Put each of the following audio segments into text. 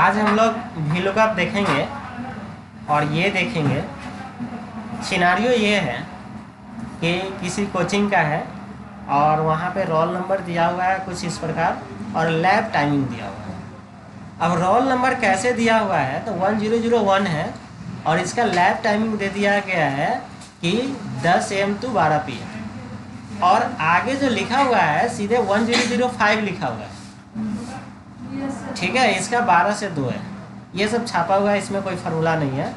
आज हम लोग VLOOKUP देखेंगे और ये देखेंगे। सिनारियो ये है कि किसी कोचिंग का है और वहाँ पे रोल नंबर दिया हुआ है कुछ इस प्रकार और लैब टाइमिंग दिया हुआ है। अब रोल नंबर कैसे दिया हुआ है तो 1001 है और इसका लैब टाइमिंग दे दिया गया है कि 10 AM to 12 PM और आगे जो लिखा हुआ है सीधे 1005 लिखा हुआ है। ठीक है, इसका 12 से 2 है, ये सब छापा हुआ है, इसमें कोई फार्मूला नहीं है।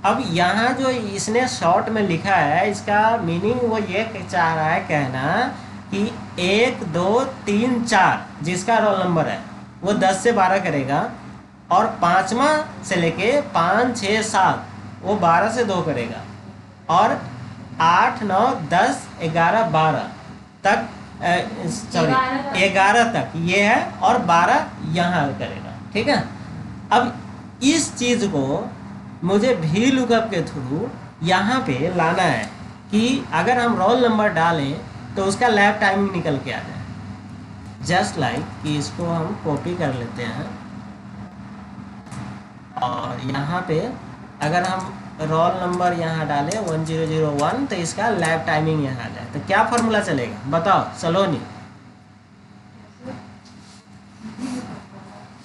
अब यहाँ जो इसने शॉर्ट में लिखा है इसका मीनिंग वो ये चाह रहा है कहना कि 1 2 3 4 जिसका रोल नंबर है वो 10 से 12 करेगा और 5वां से लेके 5 6 7 वो 12 से 2 करेगा और 8 9 10 11 12 तक 11 तक ये है और 12 यहाँ करेगा। ठीक है, अब इस चीज़ को मुझे VLOOKUP के थ्रू यहाँ पे लाना है कि अगर हम रोल नंबर डालें तो उसका लैब टाइमिंग निकल के आ जाए। जस्ट लाइक कि इसको हम कॉपी कर लेते हैं और यहाँ पे अगर हम रोल नंबर यहाँ डालें 1001 तो इसका लैब टाइमिंग यहाँ आ जाए तो क्या फार्मूला चलेगा बताओ सलोनी?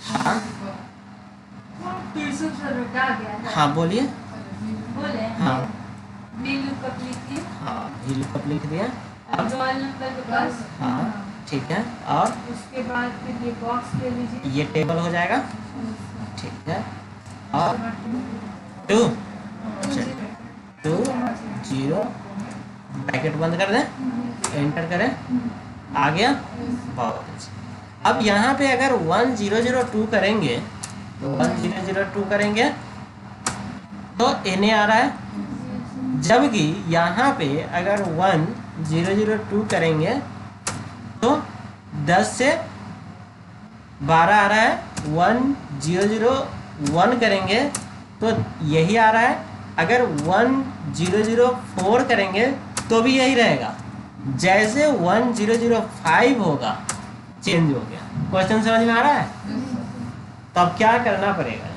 हाँ हाँ बोलिए। हाँ हाँ VLOOKUP लिख दिया। अब रोल नंबर के पास हाँ ठीक है और उसके बाद फिर ये बॉक्स ले लीजिए, ये टेबल हो जाएगा। ठीक है और 2 2 0 ब्रैकेट बंद कर दें, एंटर करें, आ गया। बहुत अच्छा। अब यहाँ पे अगर 1002 करेंगे तो 1002 करेंगे तो NA आ रहा है, जबकि यहाँ पे अगर 1002 करेंगे तो 10 से 12 आ रहा है, 1001 करेंगे तो यही आ रहा है, अगर 1004 करेंगे तो भी यही रहेगा। जैसे 1005 होगा चेंज हो गया। क्वेश्चन समझ में आ रहा है? तो अब क्या करना पड़ेगा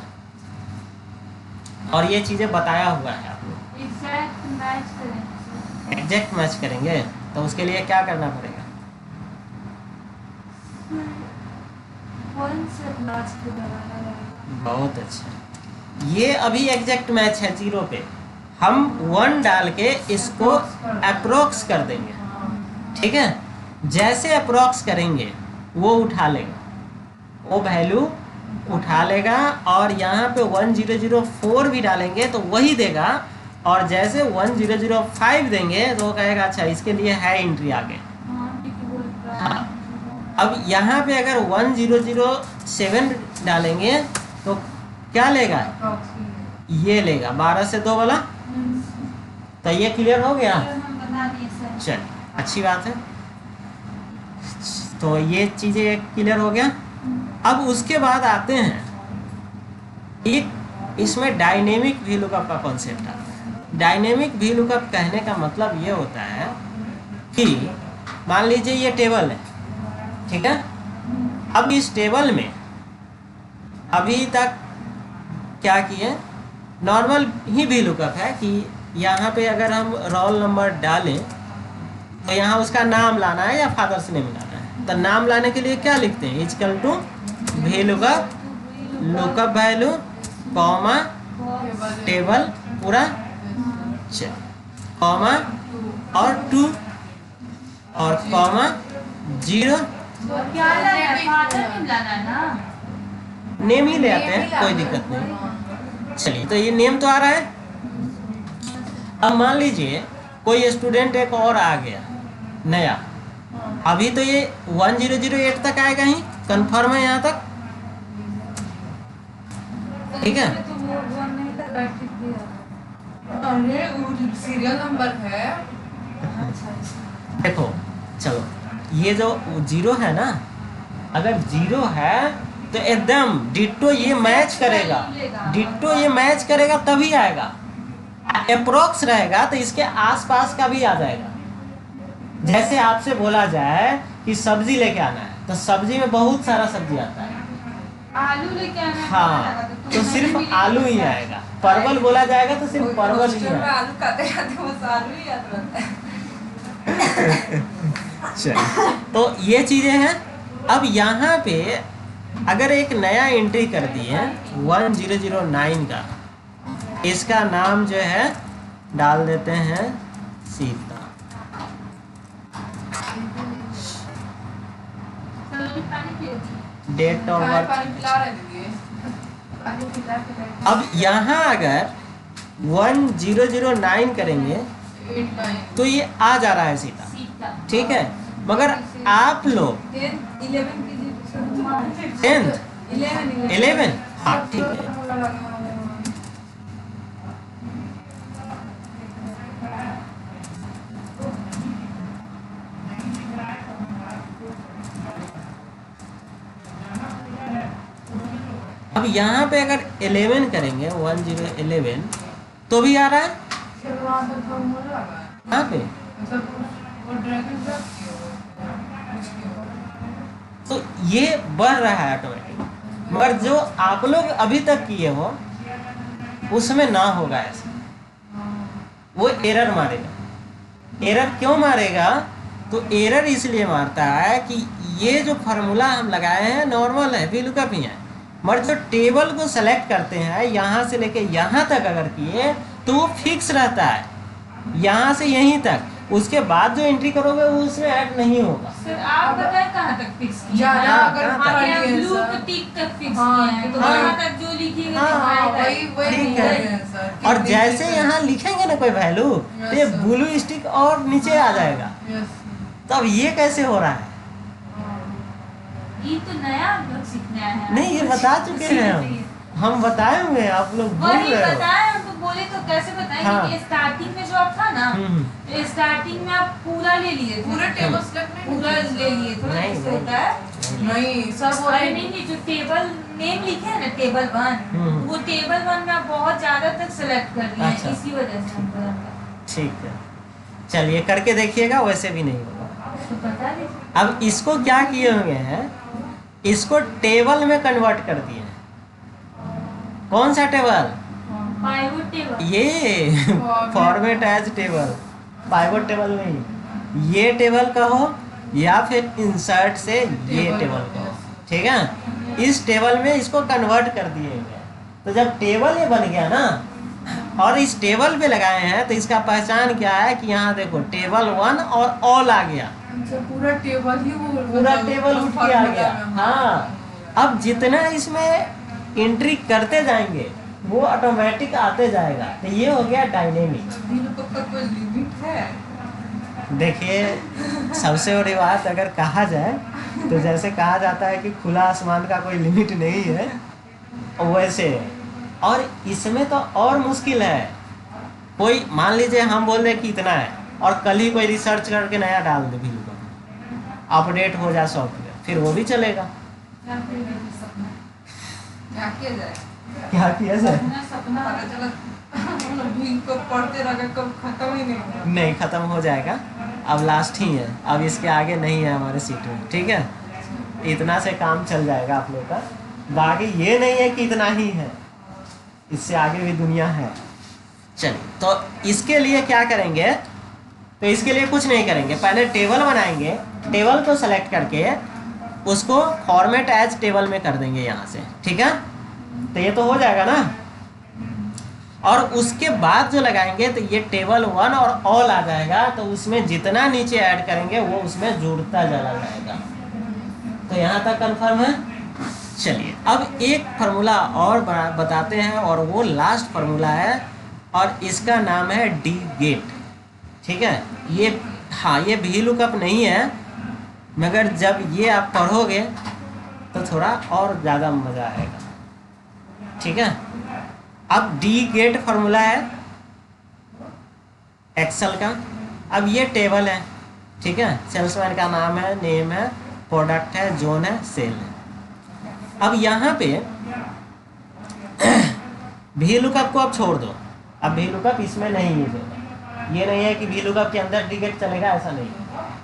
और ये चीजें बताया हुआ है आपको। एग्जैक्ट मैच करेंगे तो उसके लिए क्या करना पड़ेगा? बहुत अच्छा, ये अभी एग्जैक्ट मैच है 0 पे, हम 1 डाल के इसको अप्रोक्स कर देंगे। ठीक है, जैसे अप्रोक्स करेंगे वो उठा लेगा, वो वैल्यू उठा लेगा और यहाँ पे 1004 भी डालेंगे तो वही देगा और जैसे 1005 देंगे तो वो कहेगा अच्छा इसके लिए है एंट्री आगे। हाँ, अब यहाँ पे अगर 1007 डालेंगे तो क्या लेगा? ये लेगा 12 से 2 वाला। तो ये क्लियर हो गया? चल अच्छी बात है, तो ये चीजें क्लियर हो गया। अब उसके बाद आते हैं एक इसमें डायनेमिक VLOOKUP का कॉन्सेप्ट आता है। डायनेमिक VLOOKUP कहने का मतलब ये होता है कि मान लीजिए ये टेबल है, ठीक है, अब इस टेबल में अभी तक क्या किए, नॉर्मल ही VLOOKUP है कि यहाँ पे अगर हम रोल नंबर डालें तो यहाँ उसका नाम लाना है या फादर्स नेम लाना है। तो नाम लाने के लिए क्या लिखते हैं? Equal to VLOOKUP lookup value comma table पूरा कॉमा और 2 और कॉमा 0 नेम ही ले आते हैं, कोई दिक्कत नहीं। चलिए तो ये नेम तो आ रहा है। अब मान लीजिए कोई स्टूडेंट एक और आ गया नया, अभी तो ये 1008 तक आएगा ही, कंफर्म है यहाँ तक। ठीक है, सीरियल नंबर है। देखो चलो ये जो 0 है ना, अगर 0 है तो एकदम डिट्टो ये मैच करेगा, डिट्टो ये मैच करेगा तभी आएगा। अप्रोक्स रहेगा तो इसके आसपास का भी आ जाएगा। जैसे आपसे बोला जाए कि सब्जी लेके आना है तो सब्जी में बहुत सारा सब्जी आता है, आलू लेके आना। हाँ, तो सिर्फ आलू ही आएगा। परवल बोला जाएगा तो सिर्फ परवल ही आएगा। आलू खाते खाते बस आलू ही याद रहता है। चलिए, तो ये चीजें हैं। अब यहाँ पे अगर एक नया एंट्री कर दिए 1009 का, इसका नाम जो है डाल देते हैं सीता। Date of birth. अब यहाँ अगर 1009 करेंगे तो ये आ जा रहा है सीता, ठीक है। मगर आप लोग 11, हाँ ठीक है। अब यहाँ पे अगर 11 करेंगे 1011 तो भी आ रहा है यहाँ पे। तो ये बढ़ रहा है ऑटोमेटिक, मगर जो आप लोग अभी तक किए हो उसमें ना होगा ऐसा, वो एरर मारेगा। एरर क्यों मारेगा? तो एरर इसलिए मारता है कि ये जो फार्मूला हम लगाए हैं नॉर्मल है, VLOOKUP ही है, मगर जो टेबल को सेलेक्ट करते हैं यहाँ से लेके यहाँ तक अगर किए तो वो फिक्स रहता है, यहाँ से यहीं तक। उसके बाद जो एंट्री करोगे वो उसमें ऐड नहीं होगा। सर आप बताएं कहाँ तक फिक्स किया है? अगर ब्लू तो टिक तक फिक्स किया है तो वहाँ तक जो लिखिएगा ठीक है। और जैसे यहाँ लिखेंगे ना कोई वैल्यू तो ये ब्लू स्टिक और नीचे आ जाएगा। तो अब ये कैसे हो रहा है? ये तो नया हम लोग सीखना है। नहीं, ये बता चुके हैं हम बताए हुए, आप लोग भूल वही रहे हो। बताए हम तो बोले तो कैसे बताएं? हाँ। कि स्टार्टिंग में जो आप था ना, स्टार्टिंग में आप पूरा ले लिए, पूरा टेबल सेलेक्ट में पूरा ले लिए, थोड़ा नहीं, ऐसे होता है। नहीं सब अरे नहीं, जो टेबल नेम लिखे है ना टेबल 1, वो टेबल 1 में आप बहुत ज्यादा तक सेलेक्ट कर दिए अच्छा। हैं, इसी वजह से हमको लगा। ठीक है, चलिए करके देखिएगा, वैसे भी नहीं होगा। तो बता दीजिए। अब इसको क्या किए हुए हैं, इसको टेबल में कन्वर्ट कर दिए हैं। कौन सा टेबल? Pivot table. ये format as table, pivot table नहीं, ये टेबल कहो या फिर इंसर्ट से ये टेबल कहो, ठीक है। इस टेबल में इसको कन्वर्ट कर दिए गए। तो जब टेबल ये बन गया ना और इस टेबल पे लगाए हैं तो इसका पहचान क्या है कि यहाँ देखो टेबल 1 और ऑल आ गया, पूरा टेबल ही वो पूरा टेबल उठ के आ गया। हाँ, अब जितना इसमें एंट्री करते जाएंगे वो ऑटोमेटिक आते जाएगा। तो ये हो गया डायनेमिक। कोई लिमिट है? देखिए, सबसे बड़ी बात अगर कहा जाए तो जैसे कहा जाता है कि खुला आसमान का कोई लिमिट नहीं है, वैसे। और इसमें तो और मुश्किल है। कोई मान लीजिए हम बोल दें कि इतना है और कल ही कोई रिसर्च करके नया डाल दे, भी अपडेट हो जाए सॉफ्टवेयर, फिर वो भी चलेगा। क्या किया जाए? क्या किया जाए? सपना पता चला इनको पढ़ते रह कब खत्म ही नहीं होगा। नहीं, ख़त्म हो जाएगा। अब लास्ट ही है, अब इसके आगे नहीं है हमारे सीट में, ठीक है। इतना से काम चल जाएगा आप लोग का। बाकी ये नहीं है कि इतना ही है, इससे आगे भी दुनिया है। चलिए, तो इसके लिए क्या करेंगे? तो इसके लिए कुछ नहीं करेंगे, पहले टेबल बनाएंगे। टेबल को सेलेक्ट करके उसको फॉर्मेट एज टेबल में कर देंगे यहाँ से, ठीक है। तो ये तो हो जाएगा ना। और उसके बाद जो लगाएंगे तो ये टेबल 1 और ऑल आ जाएगा। तो उसमें जितना नीचे ऐड करेंगे वो उसमें जुड़ता चला जाएगा। तो यहाँ तक कंफर्म है। चलिए, अब एक फार्मूला और बताते हैं, और वो लास्ट फार्मूला है और इसका नाम है डी गेट, ठीक है। ये हाँ, ये VLOOKUP नहीं है, मगर जब ये आप पढ़ोगे तो थोड़ा और ज़्यादा मज़ा आएगा, ठीक है। अब डी गेट फार्मूला है एक्सेल का। अब ये टेबल है, ठीक है। सेल्समैन का नाम है, नेम है, प्रोडक्ट है, जोन है, सेल है। अब यहाँ पे VLOOKUP को अब छोड़ दो। अब VLOOKUP इसमें नहीं यूज होगा। ये नहीं है कि VLOOKUP के अंदर डी गेट चलेगा, ऐसा नहीं।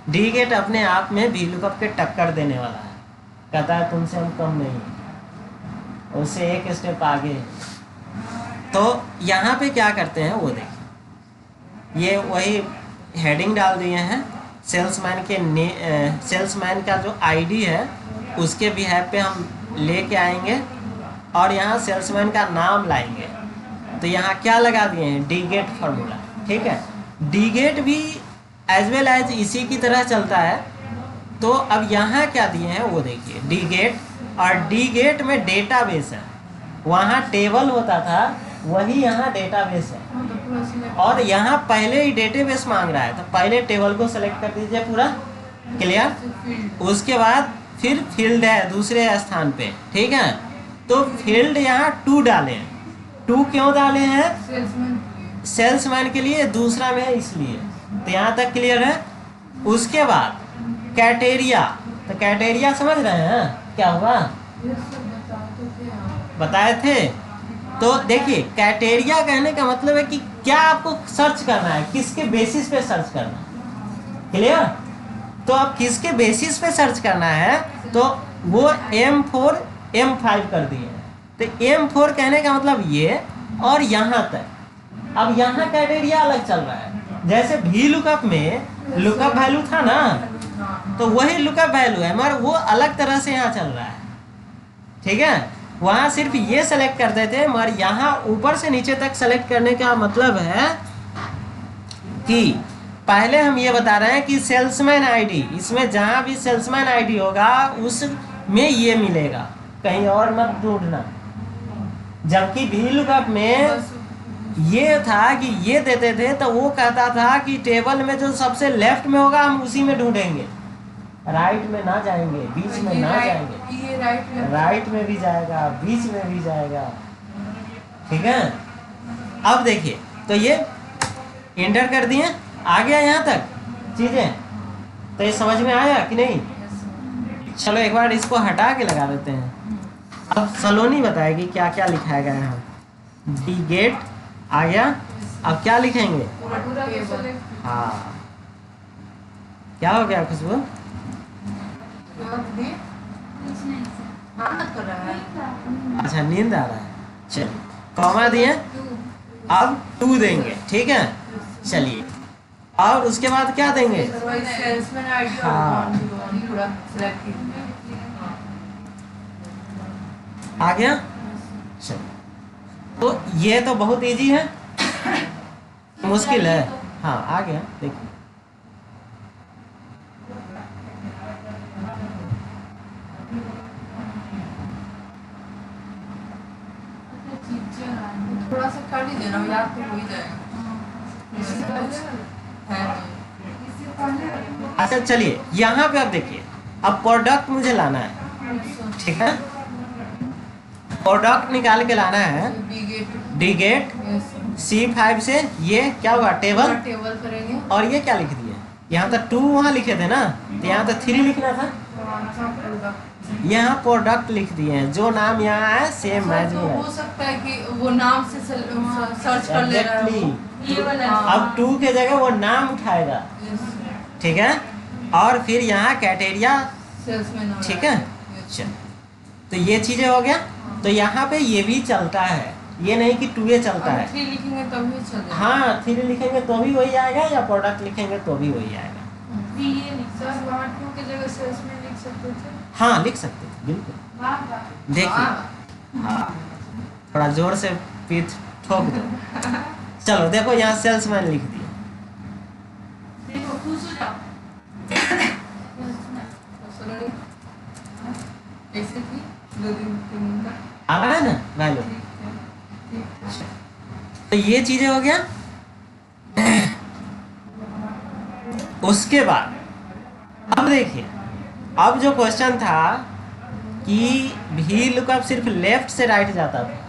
डी गेट अपने आप में VLOOKUP के टक्कर देने वाला है, कहता है तुमसे हम कम नहीं है, उससे एक स्टेप आगे। तो यहाँ पे क्या करते हैं वो देखिए, ये वही हेडिंग डाल दिए हैं, सेल्समैन का जो आईडी है उसके बिहाफ पे हम लेके आएंगे और यहाँ सेल्समैन का नाम लाएंगे। तो यहाँ क्या लगा दिए हैं, डी गेट फार्मूला, ठीक है। डी गेट भी एज वेल एज इसी की तरह चलता है। तो अब यहाँ क्या दिए हैं वो देखिए, डी गेट, और डी गेट में डेटाबेस है, वहाँ टेबल होता था वही यहाँ डेटाबेस है, और यहाँ पहले ही डेटाबेस मांग रहा है तो पहले टेबल को सेलेक्ट कर दीजिए पूरा, क्लियर। उसके बाद फिर फील्ड है दूसरे स्थान पे, ठीक है। तो फील्ड यहाँ 2 डाले हैं। 2 क्यों डाले हैं, सेल्समैन के लिए, दूसरा में है इसलिए। तो यहाँ तक क्लियर है। उसके बाद कैटेरिया, तो कैटेरिया समझ रहे हैं क्या हुआ, बताए थे। तो देखिए कैटेरिया कहने का मतलब है कि क्या आपको सर्च करना है, किसके बेसिस पे सर्च करना है, क्लियर। तो अब किसके बेसिस पे सर्च करना है, तो वो M4 M5 कर दिए हैं। तो M4 कहने का मतलब ये, और यहाँ तक। अब यहाँ कैटेरिया अलग चल रहा है, जैसे भी लुकअप में लुकअप वैल्यू था ना, तो वही लुकअप वैल्यू है मगर वो अलग तरह से यहाँ चल रहा है, ठीक है। वहाँ सिर्फ ये सेलेक्ट करते थे, मगर यहाँ ऊपर से नीचे तक सेलेक्ट करने का मतलब है कि पहले हम ये बता रहे हैं कि सेल्समैन आईडी, इसमें जहाँ भी सेल्समैन आईडी होगा उसमें ये मिलेगा, कहीं और मत ढूंढना। जबकि भी लुकअप में ये था कि ये देते थे तो वो कहता था कि टेबल में जो सबसे लेफ्ट में होगा हम उसी में ढूंढेंगे, राइट में ना जाएंगे, बीच में ना जाएंगे, ये राइट में भी जाएगा, बीच में भी जाएगा, ठीक है। अब देखिए, तो ये इंटर कर दिए, आ गया यहाँ तक चीजें। तो ये समझ में आया कि नहीं। चलो एक बार इसको हटा के लगा देते हैं। अब सलोनी बताएगी क्या क्या लिखा गया है। डी गेट आ गया, अब क्या लिखेंगे, हाँ क्या हो गया खुशबू, अच्छा नींद आ रहा है, चलिए कॉमा दिए, अब 2 देंगे, ठीक है। चलिए और उसके बाद क्या देंगे, हाँ आ गया। चलिए तो ये तो बहुत इजी है, मुश्किल है, हाँ आ गया। देखिए थोड़ा सा कर ही देना, याद तो हो ही जाएगा। अच्छा चलिए यहाँ पे अब देखिए, अब प्रोडक्ट मुझे लाना है, ठीक है। प्रोडक्ट निकाल के लाना है, डी गेट C5 से ये क्या हुआ, टेबल करेंगे। और ये क्या लिख दिए, यहाँ तक 2 वहाँ लिखे थे ना, तो यहाँ तक 3 लिखना था, यहाँ प्रोडक्ट लिख दिए हैं, जो नाम यहाँ है सेम एज तो हो सकता है कि वो नाम से सर्च कर ले रहा है ये वाला। अब 2 के जगह वो नाम उठाएगा, ठीक है। और फिर यहाँ कैटेरिया, सेल्समैन, ठीक है। चल तो ये चीजें हो गया। तो यहाँ पे ये भी चलता है, ये नहीं कि 2 चलता है। 3 लिखेंगे तब भी चलेगा। हाँ 3 लिखेंगे तो भी वही आएगा, या प्रोडक्ट लिखेंगे तो भी वही आएगा। सर वहाँ 2 की जगह सेल्समैन लिख सकते थे। हाँ लिख सकते थे बिल्कुल। देखिए हाँ थोड़ा जोर से पीठ ठोक दो। चलो देखो यहाँ सेल्समैन लिख दिया, देखो खुश हो जाओ। ऐसे थी 2 दिन 3 दिन का आ रहा है ना वैल्यू। तो ये चीजें हो गया। उसके बाद अब देखिए, अब जो क्वेश्चन था कि भी लुकअप सिर्फ लेफ्ट से राइट जाता था,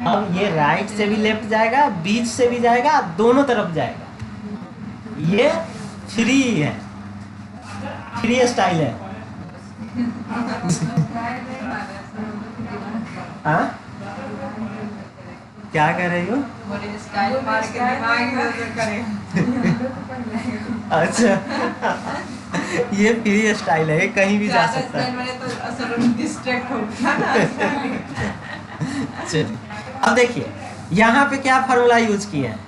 अब ये राइट से भी लेफ्ट जाएगा, बीच से भी जाएगा, दोनों तरफ जाएगा। ये फ्री है, फ्री स्टाइल है। हाँ क्या कर रही हो, बड़े स्टाइल मार के दिमाग में करें। अच्छा ये फ्री स्टाइल है, कहीं भी जा सकता है। मैंने तो असल में डिस्ट्रैक्ट हो गया ना। चलिए अब देखिए यहाँ पे क्या फार्मूला यूज किया है।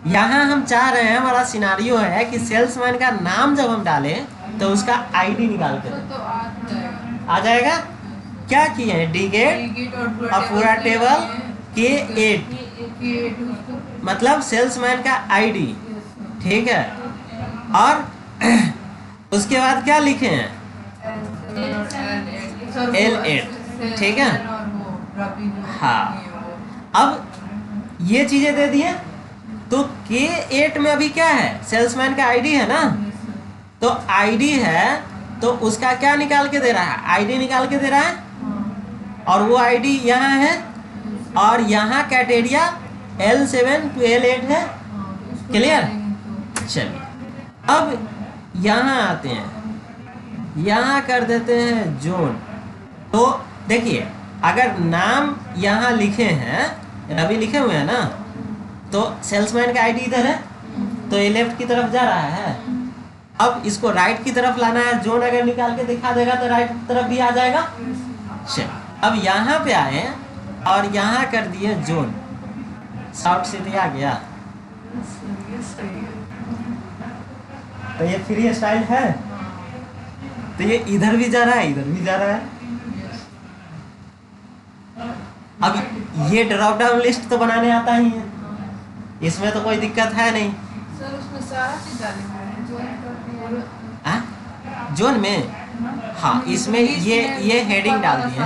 यहाँ हम चाह रहे हैं, हमारा सिनारियो है कि सेल्समैन का नाम जब हम डालें तो उसका आईडी निकाल के दें। तो आ जाएगा। आ जाएगा। क्या किए हैं, डीगेट और पूरा टेबल K8 मतलब सेल्समैन का आईडी, ठीक है। और उसके बाद क्या लिखे हैं, L8, ठीक है। हाँ, अब ये चीजें दे दिए तो K8 में अभी क्या है, सेल्समैन का आईडी है ना, तो आईडी है तो उसका क्या निकाल के दे रहा है, आईडी निकाल के दे रहा है। और वो आईडी यहाँ है और यहाँ कैटेरिया L7 to L8 है। क्लियर। चलिए अब यहाँ आते हैं, यहाँ कर देते हैं जोन। तो देखिए अगर नाम यहाँ लिखे हैं, रवि लिखे हुए हैं ना, तो सेल्समैन का आईडी इधर है तो ये लेफ्ट की तरफ जा रहा है। अब इसको राइट की तरफ लाना है, जोन अगर निकाल के दिखा देगा तो राइट की तरफ भी आ जाएगा। चलिए अब यहाँ पे आए और यहाँ कर दिए जोन, साउथ सिटी आ गया। तो ये फ्री स्टाइल है, तो ये इधर भी जा रहा है इधर भी जा रहा है। अब ये ड्रॉप डाउन लिस्ट तो बनाने आता ही है, इसमें तो कोई दिक्कत है नहीं। सर उसमें सारा चीज डाली हुई है, जोन में। हाँ इसमें ये हेडिंग डाल दी है।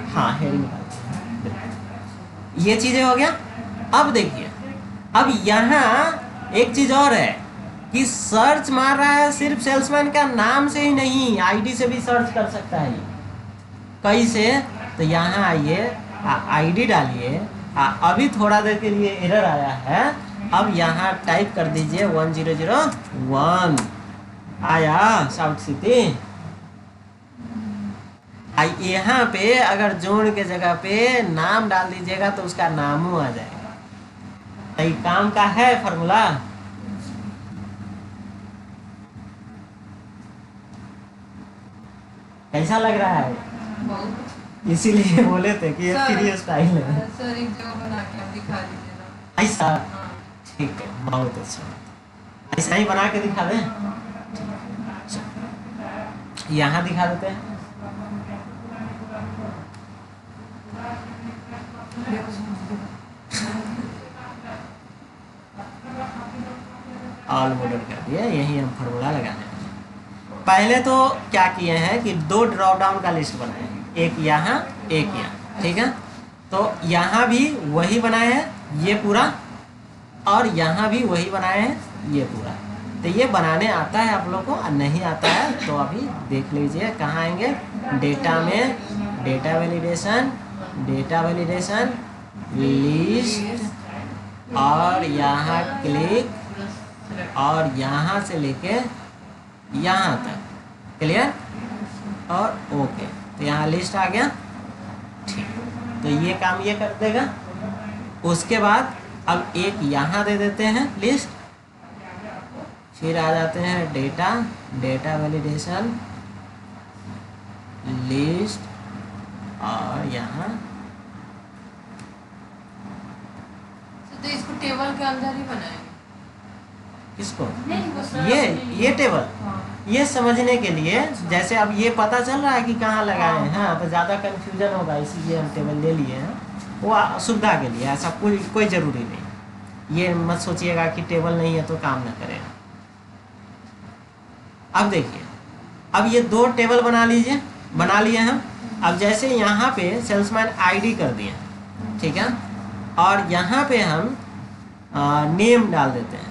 हाँ हेडिंग डाल दी, ये चीजें हो गया। अब देखिए अब यहाँ एक चीज और है कि सर्च मार रहा है सिर्फ सेल्समैन का नाम से ही नहीं, आईडी से भी सर्च कर सकता है। कैसे, तो यहाँ आइए, आईडी डालिए। अभी थोड़ा देर के लिए एरर आया है, अब यहाँ टाइप कर दीजिए 1001 आया साउथ सिटी। यहाँ पे अगर जोन के जगह पे नाम डाल दीजिएगा तो उसका नाम आ जाएगा। ये काम का है फॉर्मूला। कैसा लग रहा है, इसीलिए बोले थे कि ये फ्री स्टाइल है। सर एक जगह बना के आप दिखा दीजिए ना। ऐसा ठीक है, बहुत अच्छा। ऐसा ही बना के दिखा दें, यहाँ दिखा देते हैं। ऑल मॉडल कर दिया, यही हम फॉर्मूला लगाने हैं। पहले तो क्या किए हैं कि दो ड्रॉप डाउन का लिस्ट बनाए, एक यहाँ एक यहाँ, ठीक है। तो यहाँ भी वही बनाए हैं ये पूरा, और यहाँ भी वही बनाए हैं ये पूरा। तो ये बनाने आता है आप लोग को, नहीं आता है तो अभी देख लीजिए कहाँ आएंगे, डेटा में, data validation, data validation list, और यहाँ क्लिक, और यहाँ से लेके यहाँ तक। क्लियर और ओके, तो यहाँ लिस्ट आ गया। ठीक, तो ये काम ये कर देगा। उसके बाद अब एक यहाँ दे देते हैं लिस्ट, फिर आ जाते हैं डेटा, डेटा वैलिडेशन लिस्ट, और यहाँ तो इसको टेबल के अंदर ही बनाएंगे। किसको, नहीं, ये टेबल, हाँ। ये समझने के लिए, जैसे अब ये पता चल रहा है कि कहाँ लगाए हैं, हाँ, तो ज़्यादा कन्फ्यूजन होगा, इसीलिए हम टेबल ले लिए हैं, वो सुविधा के लिए। ऐसा कोई ज़रूरी नहीं, ये मत सोचिएगा कि टेबल नहीं है तो काम ना करेगा। अब देखिए, अब ये दो टेबल बना लीजिए, बना लिए हम। अब जैसे यहाँ पे सेल्समैन आईडी कर दिए, ठीक है, और यहाँ पे हम नेम डाल देते हैं,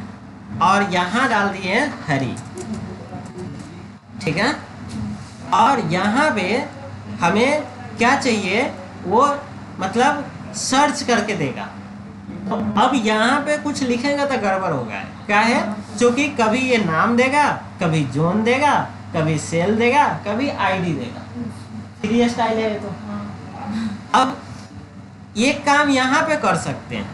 और यहाँ डाल दिए हैं हरी, ठीक है। और यहाँ पे हमें क्या चाहिए, वो मतलब सर्च करके देगा। तो अब यहाँ पे कुछ लिखेगा तो गड़बड़ होगा, क्या है, क्योंकि कभी ये नाम देगा, कभी जोन देगा, कभी सेल देगा, कभी आईडी देगा। फ्री स्टाइल है ये तो। अब एक काम यहाँ पे कर सकते हैं,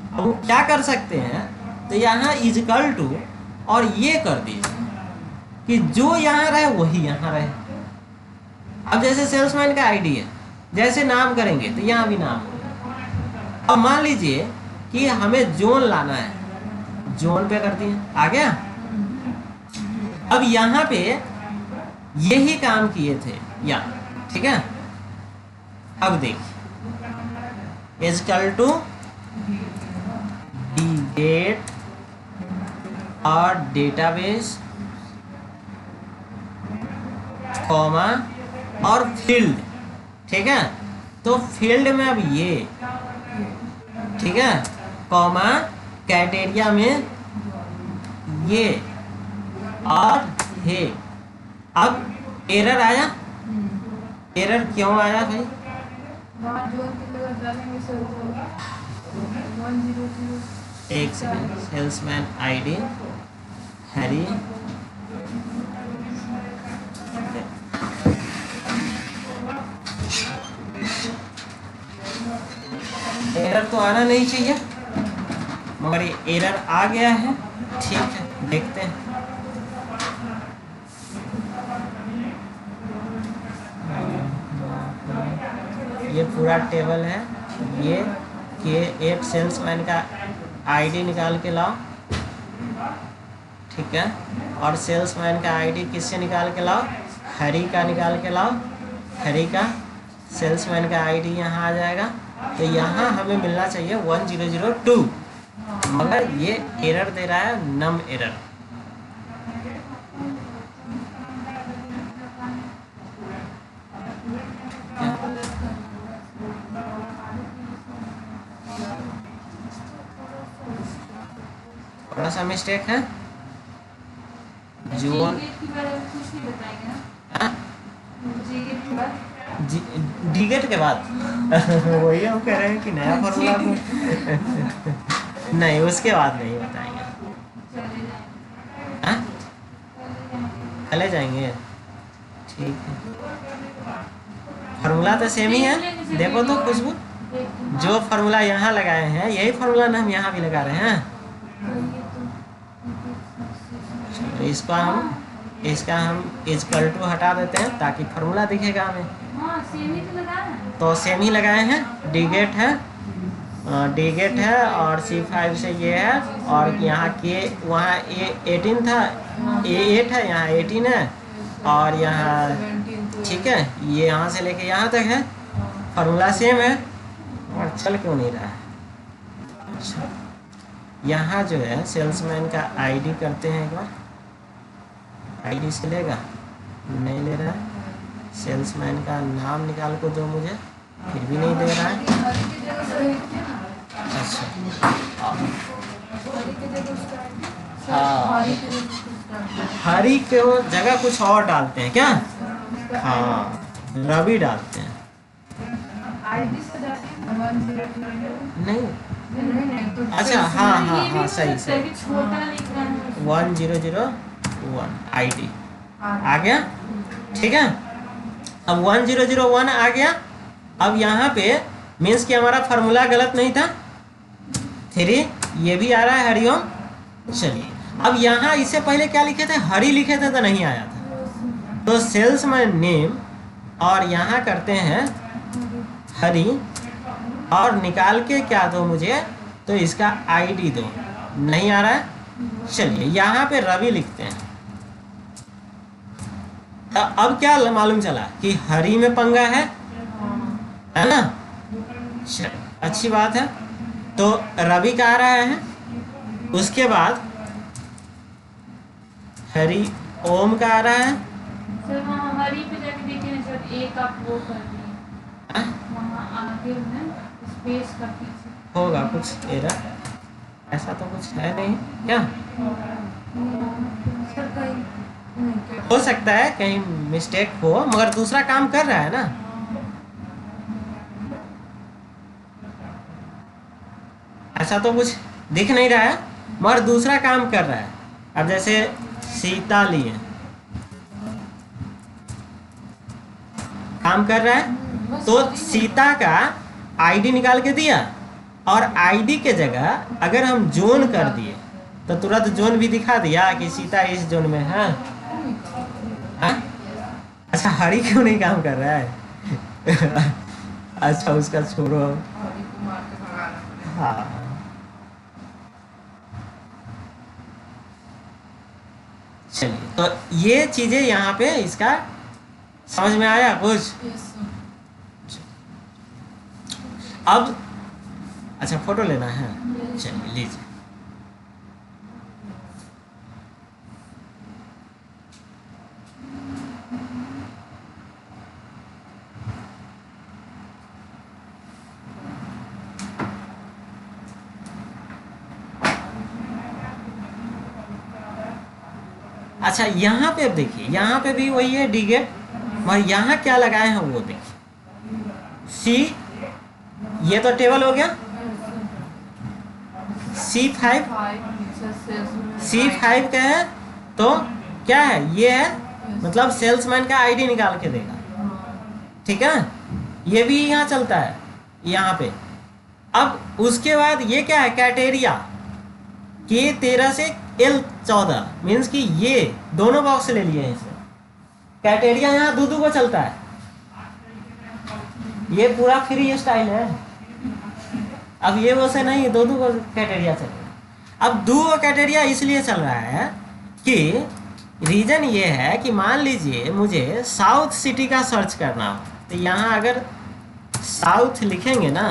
अब वो क्या कर सकते हैं, तो यहाँ इजकल टू और ये कर दीजिए कि जो यहाँ रहे वही यहाँ रहे। अब जैसे सेल्समैन का आईडी है जैसे नाम करेंगे तो यहाँ भी नाम होगा। अब मान लीजिए कि हमें जोन लाना है, जोन पे कर दिए, आ गया। अब यहाँ पे यही काम किए थे यहाँ, ठीक है। अब देखिए इक्वल टू dget और डेटाबेस कॉमा और फील्ड, ठीक है। तो फील्ड में अब ये, ठीक है, कॉमा क्राइटेरिया में ये और हे। अब एरर आया, एरर क्यों आया भाई? वहाँ जोन की जगह डालेंगे सर तो 100। एक second, salesman ID Harry, error तो आना नहीं चाहिए मगर ये एरर आ गया है। ठीक है, देखते हैं। ये पूरा टेबल है, ये कि एक सेल्समैन का आईडी निकाल के लाओ, ठीक है। और सेल्समैन का आईडी किससे निकाल के लाओ? हरी का निकाल के लाओ, हरी का सेल्समैन का आईडी यहाँ आ जाएगा। तो यहाँ हमें मिलना चाहिए 1002, मगर ये एरर दे रहा है, नम एरर। थोड़ा सा मिस्टेक है। जोन डीगेट के बाद वही हम कह रहे हैं कि नया फॉर्मूला नहीं, उसके बाद नहीं बताएंगे। चले जाएंगे, ठीक है। फार्मूला तो सेम ही है, देखो तो खुशबू, जो फार्मूला यहाँ लगाए हैं यही फार्मूला ना हम यहाँ भी लगा रहे हैं। तो इसका हम इक्वल टू हटा देते हैं ताकि फार्मूला दिखेगा हमें। तो सेम ही लगाए हैं, डीगेट है, डीगेट है और C5 से ये है, और यहाँ के वहाँ A18 था, A8 है, यहाँ 18 है, और यहाँ ठीक है, ये यहाँ से लेके यहाँ तक है, फार्मूला सेम है और चल क्यों नहीं रहा है। अच्छा, यहाँ जो है सेल्समैन का आईडी करते हैं एक बार, आईडी से लेगा, नहीं ले रहा है। सेल्समैन का नाम निकाल को दो मुझे, फिर भी नहीं दे रहा है। अच्छा, हाँ, हरी के जगह कुछ और डालते हैं क्या? हाँ, रवि डालते हैं। नहीं, अच्छा, हाँ हाँ हाँ, सही सही, 1001 आईडी आ गया, ठीक है। अब 1001 आ गया। अब यहाँ पे मीन्स कि हमारा फार्मूला गलत नहीं था, 3 ये भी आ रहा है, हरिओम। चलिए, अब यहाँ इससे पहले क्या लिखे थे? हरी लिखे थे तो नहीं आया था, तो सेल्समैन नेम और यहाँ करते हैं हरी, और निकाल के क्या दो मुझे? तो इसका आईडी दो, नहीं आ रहा है। चलिए, यहाँ पे रवि लिखते हैं। तो अब क्या मालूम चला कि हरी में पंगा है ना? अच्छी बात है। तो रवि का आ रहा है, उसके बाद हरी ओम का आ रहा है। सर वहाँ हरी पे जाके देखिए ना सर, एक आप वो कर दिए वहाँ आगे में स्पेस का पीछे होगा कुछ एरर, ऐसा तो कुछ है नहीं क्या? हो सकता है कहीं मिस्टेक हो, मगर दूसरा काम कर रहा है ना। ऐसा तो कुछ दिख नहीं रहा है, मगर दूसरा काम कर रहा है। अब जैसे सीता लिए काम कर रहा है, तो सीता का आईडी निकाल के दिया, और आईडी के जगह अगर हम जोन कर दिए तो तुरंत जोन भी दिखा दिया कि सीता इस जोन में है। अच्छा, हरी क्यों नहीं काम कर रहा है? अच्छा उसका छोड़ो। हरी को मार के भगाना पड़ेगा। हाँ चलिए, तो ये चीजें यहाँ पे इसका समझ में आया कुछ? यस अब अच्छा फोटो लेना है, चलिए लीजिए। अच्छा यहाँ पे अब देखिए, यहाँ पे भी वही है डी गेट, मगर यहाँ क्या लगाए हैं वो देखिए। सी, ये तो टेबल हो गया, C5 C5 का है तो क्या है, ये है मतलब सेल्समैन का आईडी निकाल के देगा, ठीक है। ये भी यहाँ चलता है यहाँ पे। अब उसके बाद ये क्या है, कैटेरिया K13 से L14, मीन्स कि ये दोनों बॉक्स ले लिए हैं इसे। कैटेरिया यहाँ दो को चलता है, ये पूरा फ्री स्टाइल है। अब ये वो से नहीं, दो को कैटेरिया चलेगा। अब दो कैटेरिया इसलिए चल रहा है कि रीजन ये है कि मान लीजिए मुझे साउथ सिटी का सर्च करना हो, तो यहाँ अगर साउथ लिखेंगे ना,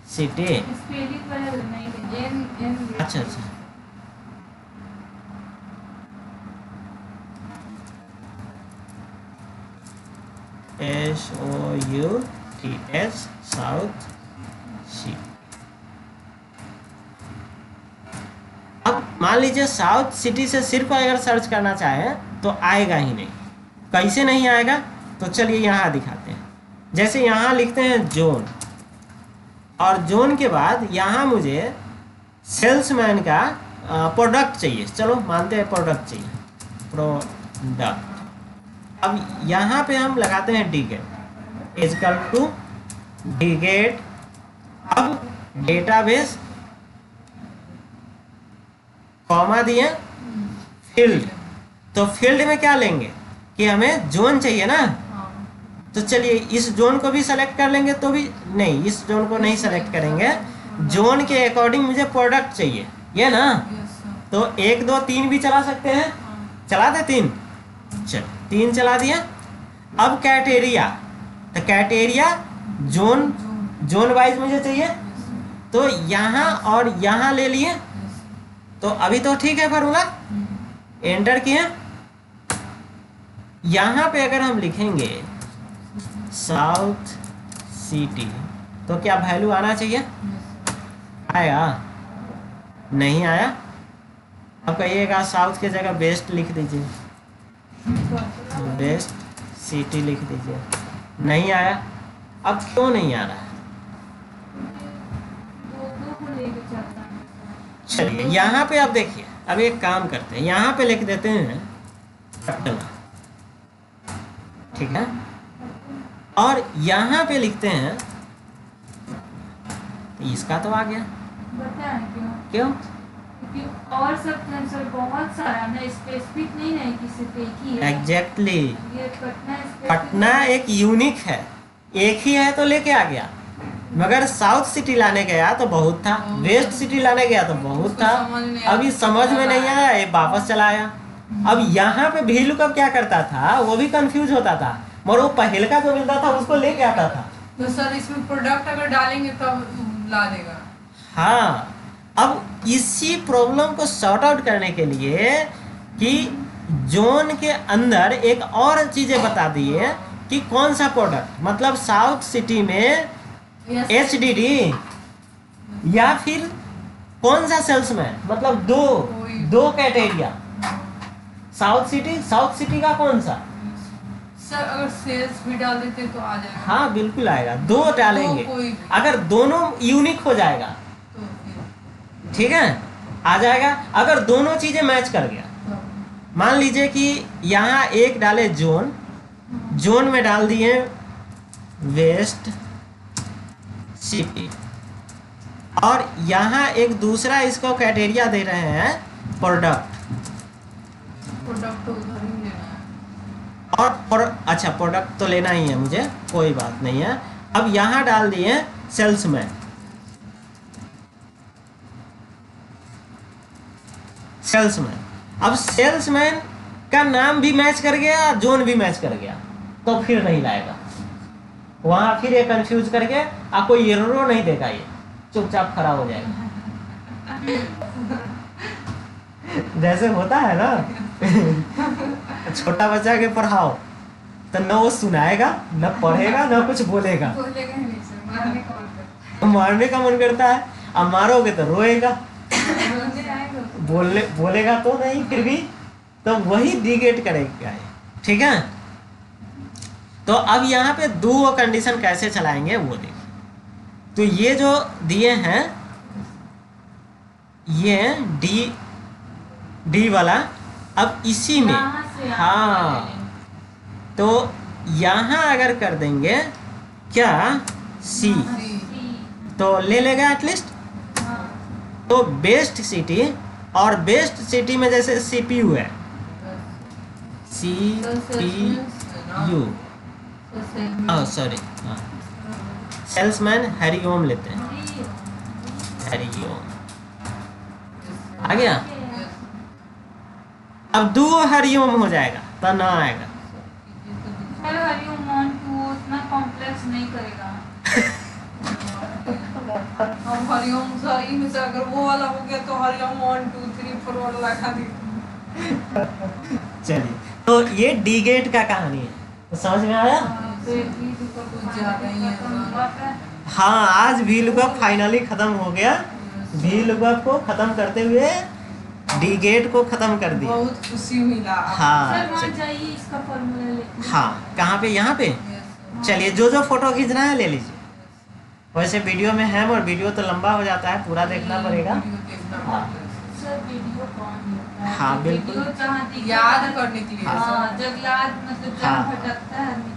सिटी, स्पेलिंग वाला नहीं है, एन अच्छा अच्छा, SOUTH साउथ सिटी। अब मान लीजिए साउथ सिटी से सिर्फ अगर सर्च करना चाहें तो आएगा ही नहीं। कैसे नहीं आएगा, तो चलिए यहाँ दिखाते हैं। जैसे यहाँ लिखते हैं जोन, और जोन के बाद यहाँ मुझे सेल्समैन का प्रोडक्ट चाहिए, चलो मानते हैं प्रोडक्ट चाहिए, प्रोडक्ट। अब यहाँ पे हम लगाते हैं डीगेट इजकल टू डीगेट, अब डेटाबेस कॉमा दिए, फील्ड, तो फील्ड में क्या लेंगे कि हमें जोन चाहिए ना, तो चलिए इस जोन को भी सेलेक्ट कर लेंगे, तो भी नहीं, इस जोन को नहीं सेलेक्ट करेंगे, जोन के अकॉर्डिंग मुझे प्रोडक्ट चाहिए, ये ना। तो 1 2 3 भी चला सकते हैं, चला दे 3, चल 3 चला दिया। अब कैटेरिया, तो कैटेरिया जोन, जोन वाइज मुझे चाहिए, तो यहाँ और यहाँ ले लिए, तो अभी तो ठीक है फार्मूला, एंटर किए। यहाँ पे अगर हम लिखेंगे साउथ सिटी, तो क्या वैल्यू आना चाहिए, आया नहीं आया। अब कहिएगा साउथ की जगह बेस्ट लिख दीजिए, बेस्ट सिटी लिख दीजिए, नहीं आया। अब क्यों नहीं आ रहा है, चलिए यहाँ पे आप देखिए, अब एक काम करते हैं, यहाँ पे लिख देते हैं पटना, ठीक है, और यहाँ पे लिखते हैं, इसका तो आ गया, बताएं क्यों? क्यों? क्योंकि और सब आंसर बहुत सारा ना, स्पेसिफिक नहीं है कि सिर्फ एक ही है। एग्जैक्टली, ये पटना पटना एक यूनिक है, एक ही है तो लेके आ गया, मगर साउथ सिटी लाने गया तो बहुत था, वेस्ट सिटी लाने गया तो बहुत था, अभी समझ में नहीं आया, ये वापस चला आया। अब यहाँ पे भी लुकअप क्या करता था, वो भी कंफ्यूज होता था, मगर वो पहले का जो मिलता था उसको लेके आता था। तो सर इसमें प्रोडक्ट अगर डालेंगे तब ला देगा। हाँ, अब इसी प्रॉब्लम को सॉर्ट आउट करने के लिए कि जोन के अंदर एक और चीजें बता दिए कि कौन सा प्रोडक्ट, मतलब साउथ सिटी में HDD या फिर कौन सा सेल्समैन, मतलब दो कैटेरिया, साउथ सिटी का कौन सा। सर अगर सेल्स भी डाल देते तो आ जाएगा। हाँ बिल्कुल आएगा, 2 डालेंगे, अगर दोनों यूनिक हो जाएगा तो फिर ठीक है, आ जाएगा। अगर दोनों चीजें मैच कर गया, मान लीजिए कि यहाँ एक डाले जोन, जोन में डाल दिए वेस्ट सिटी, और यहाँ एक दूसरा इसको क्राइटेरिया दे रहे हैं प्रोडक्ट, प्रोडक्ट तो उधर ही लेना है। और अच्छा प्रोडक्ट तो लेना ही है मुझे, कोई बात नहीं है, अब यहाँ डाल दिए सेल्समैन। सेल्समैन, अब सेल्समैन का नाम भी मैच कर गया, जोन भी मैच कर गया, तो फिर नहीं लाएगा वहां, फिर ये कंफ्यूज करके आप कोई एरर नहीं देगा, ये चुपचाप खड़ा हो जाएगा। जैसे होता है ना छोटा बच्चा के पढ़ाओ तो न वो सुनाएगा, न पढ़ेगा, न कुछ बोलेगा, बोलेगा नहीं सर, मारने का मन करता मारने का मन करता है। अब मारोगे तो रोएगा, है। बोलने आएगा तो बोलेगा तो नहीं, फिर भी तो वही डिगेट करेगा ये, ठीक है। तो अब यहाँ पे दो कंडीशन कैसे चलाएंगे वो देखिए। तो ये जो दिए हैं ये डी वाला, अब इसी में यहाँ से यहाँ हाँ, तो यहाँ अगर कर देंगे क्या सी, तो ले लेगा एटलीस्ट। तो बेस्ट सिटी, और बेस्ट सिटी में जैसे सीपीयू है, CPU, सॉरी, हाँ, सेल्समैन हरिओम लेते हैं, हरिओम आ गया। अब दो हरिओम हो जाएगा तो ना आएगा। सर हरिओम ऑन टू उतना कॉम्प्लेक्स नहीं करेगा। अब हरिओम सही में से अगर वो वाला हो गया तो हरिओम 1 2 3 4 वाला लगा दी। चलिए, तो ये डी गेट का कहानी है, तो समझ में आया। हाँ, आज वी लुकअप फाइनली खत्म हो गया। वी लुकअप को खत्म करते हुए डी गेट को खत्म कर दिया। बहुत खुशी हुई ना। हाँ सर वहाँ जाइए, इसका फॉर्मूला लेते हैं। हाँ, कहाँ पे, यहाँ पे। चलिए, जो जो फोटो खींचना है ले लीजिए। वैसे वीडियो में है, और वीडियो तो लंबा हो जाता है, पूरा देखना पड़ेगा। हाँ सर वीडियो कौन हाँ, बिल्कुल। वीडियो जहाँ दिखता है, याद करने के लिए। हाँ, जब याद मतलब हाँ। जब भटकता है आदमी